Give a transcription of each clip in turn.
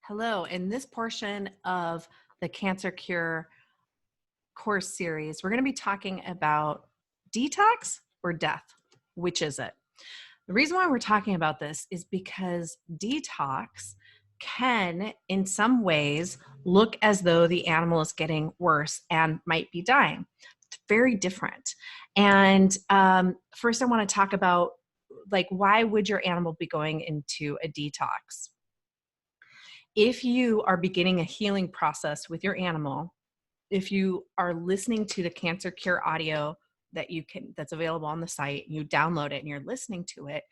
Hello. In this portion of the Cancer Cure course series, we're going to be talking about detox or death. Which is it? The reason why we're talking about this is because detox can, in some ways, look as though the animal is getting worse and might be dying. It's very different. And first, I want to talk about why would your animal be going into a detox? If you are beginning a healing process with your animal, if you are listening to the Cancer Cure audio that's available on the site, you download it and you're listening to it,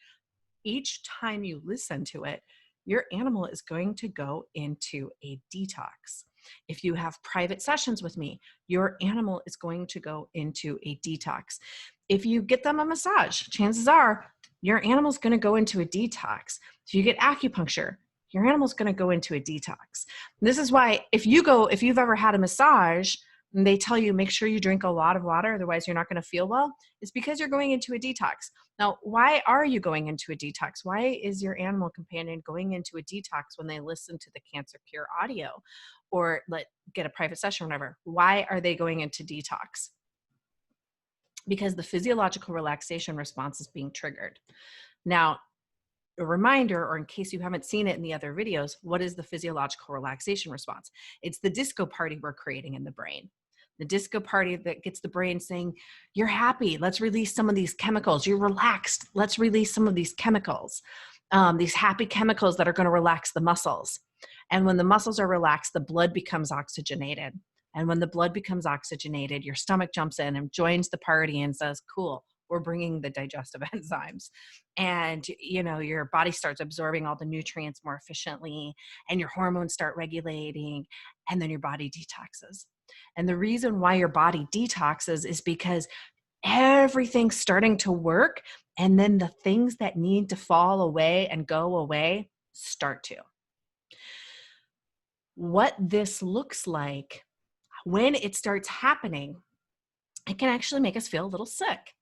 each time you listen to it, your animal is going to go into a detox. If you have private sessions with me, your animal is going to go into a detox. If you get them a massage, chances are your animal's going to go into a detox. If you get acupuncture, your animal's going to go into a detox. This is why if you've ever had a massage and they tell you make sure you drink a lot of water, otherwise you're not going to feel well, it's because you're going into a detox. Now, why are you going into a detox? Why is your animal companion going into a detox when they listen to the Cancer Cure audio or get a private session or whatever? Why are they going into detox? Because the physiological relaxation response is being triggered. Now, a reminder, or in case you haven't seen it in the other videos, what is the physiological relaxation response? It's the disco party we're creating in the brain. The disco party that gets the brain saying, you're happy, let's release some of these chemicals. You're relaxed, let's release some of these chemicals. These happy chemicals that are going to relax the muscles. And when the muscles are relaxed, the blood becomes oxygenated. And when the blood becomes oxygenated, your stomach jumps in and joins the party and says, cool, we're bringing the digestive enzymes. And, your body starts absorbing all the nutrients more efficiently and your hormones start regulating and then your body detoxes. And the reason why your body detoxes is because everything's starting to work and then the things that need to fall away and go away start to. What this looks like when it starts happening, it can actually make us feel a little sick.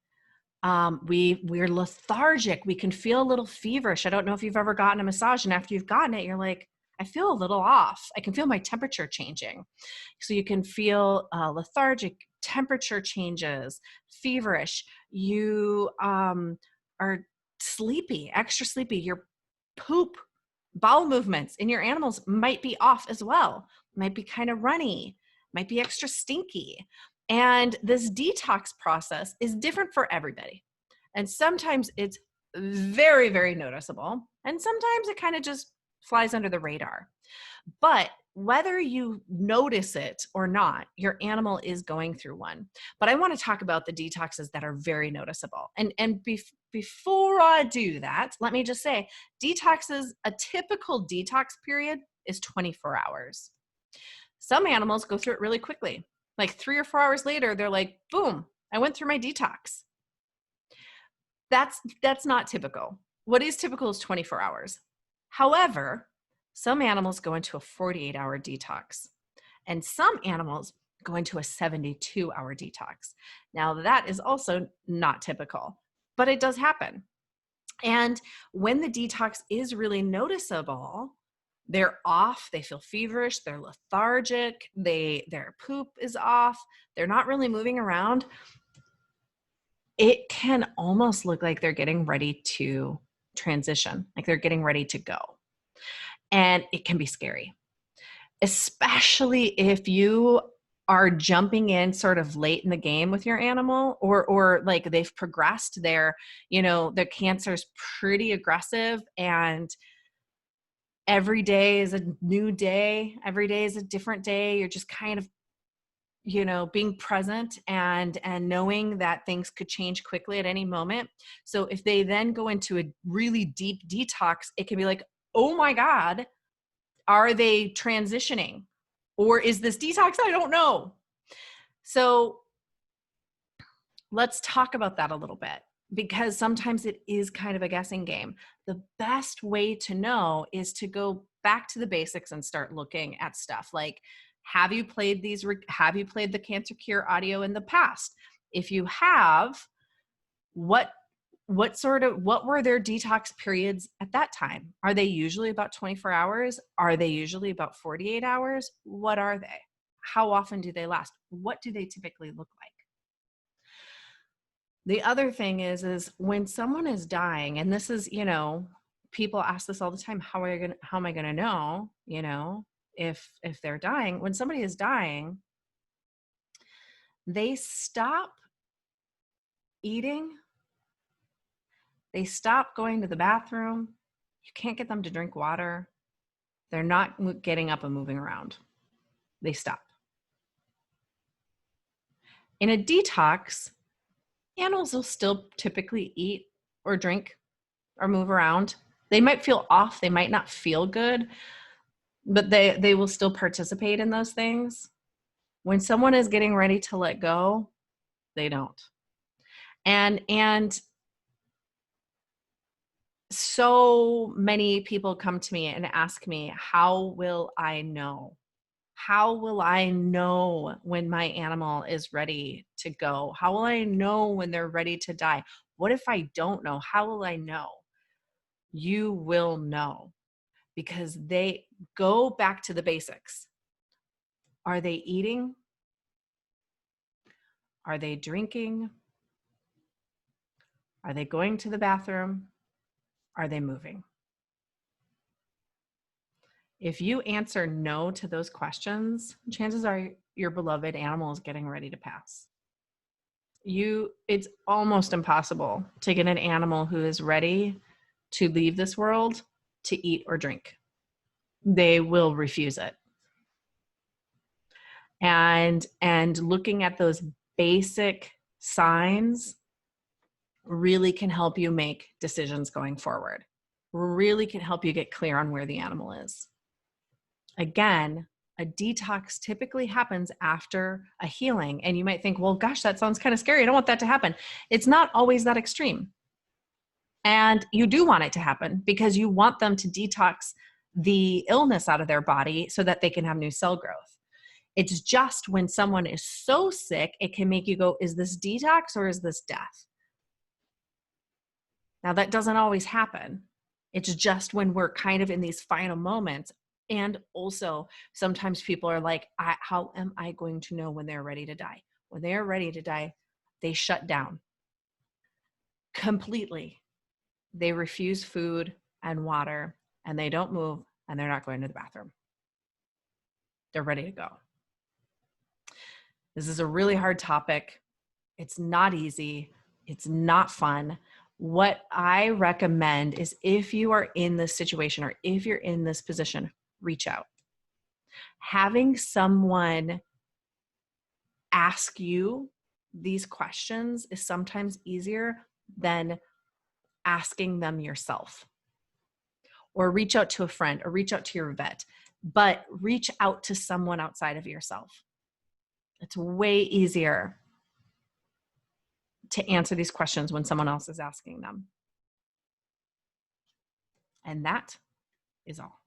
We're lethargic. We can feel a little feverish. I don't know if you've ever gotten a massage and after you've gotten it, you're like, I feel a little off. I can feel my temperature changing. So you can feel lethargic, temperature changes, feverish. You are sleepy, extra sleepy. Your poop, bowel movements in your animals might be off as well. Might be kind of runny, might be extra stinky. And this detox process is different for everybody. And sometimes it's very, very noticeable. And sometimes it kind of just flies under the radar. But whether you notice it or not, your animal is going through one. But I want to talk about the detoxes that are very noticeable. And before I do that, let me just say, detoxes, a typical detox period is 24 hours. Some animals go through it really quickly. Like 3 or 4 hours later, they're like, boom, I went through my detox. That's not typical. What is typical is 24 hours. However, some animals go into a 48-hour detox, and some animals go into a 72-hour detox. Now, that is also not typical, but it does happen. And when the detox is really noticeable, they're off, they feel feverish, they're lethargic, their poop is off, they're not really moving around. It can almost look like they're getting ready to transition, like they're getting ready to go. And it can be scary, especially if you are jumping in sort of late in the game with your animal, or like they've progressed, their cancer's pretty aggressive, and every day is a new day. Every day is a different day. You're just kind of, being present and knowing that things could change quickly at any moment. So if they then go into a really deep detox, it can be like, oh my God, are they transitioning? Or is this detox? I don't know. So let's talk about that a little bit, because sometimes it is kind of a guessing game. The best way to know is to go back to the basics and start looking at stuff like, have you played the Cancer Cure audio in the past? If you have, what what were their detox periods at that time? Are they usually about 24 hours? Are they usually about 48 hours? What are they? How often do they last? What do they typically look like? The other thing is when someone is dying, and this is, people ask this all the time, how am I going to know, if they're dying? When somebody is dying, they stop eating, they stop going to the bathroom. You can't get them to drink water. They're not getting up and moving around. They stop. In a detox, animals will still typically eat or drink or move around. They might feel off. They might not feel good, but they will still participate in those things. When someone is getting ready to let go, they don't. And so many people come to me and ask me, how will I know? How will I know when my animal is ready to go? How will I know when they're ready to die? What if I don't know? How will I know? You will know, because they go back to the basics. Are they eating? Are they drinking? Are they going to the bathroom? Are they moving? If you answer no to those questions, chances are your beloved animal is getting ready to pass. It's almost impossible to get an animal who is ready to leave this world to eat or drink. They will refuse it. And looking at those basic signs really can help you make decisions going forward. Really can help you get clear on where the animal is. Again, a detox typically happens after a healing. And you might think, well, gosh, that sounds kind of scary. I don't want that to happen. It's not always that extreme. And you do want it to happen because you want them to detox the illness out of their body so that they can have new cell growth. It's just when someone is so sick, it can make you go, is this detox or is this death? Now, that doesn't always happen. It's just when we're kind of in these final moments. And also, sometimes people are like, how am I going to know when they're ready to die? When they're ready to die, they shut down completely. They refuse food and water, and they don't move, and they're not going to the bathroom. They're ready to go. This is a really hard topic. It's not easy. It's not fun. What I recommend is, if you are in this situation or if you're in this position, reach out. Having someone ask you these questions is sometimes easier than asking them yourself. Or reach out to a friend, or reach out to your vet, but reach out to someone outside of yourself. It's way easier to answer these questions when someone else is asking them. And that is all.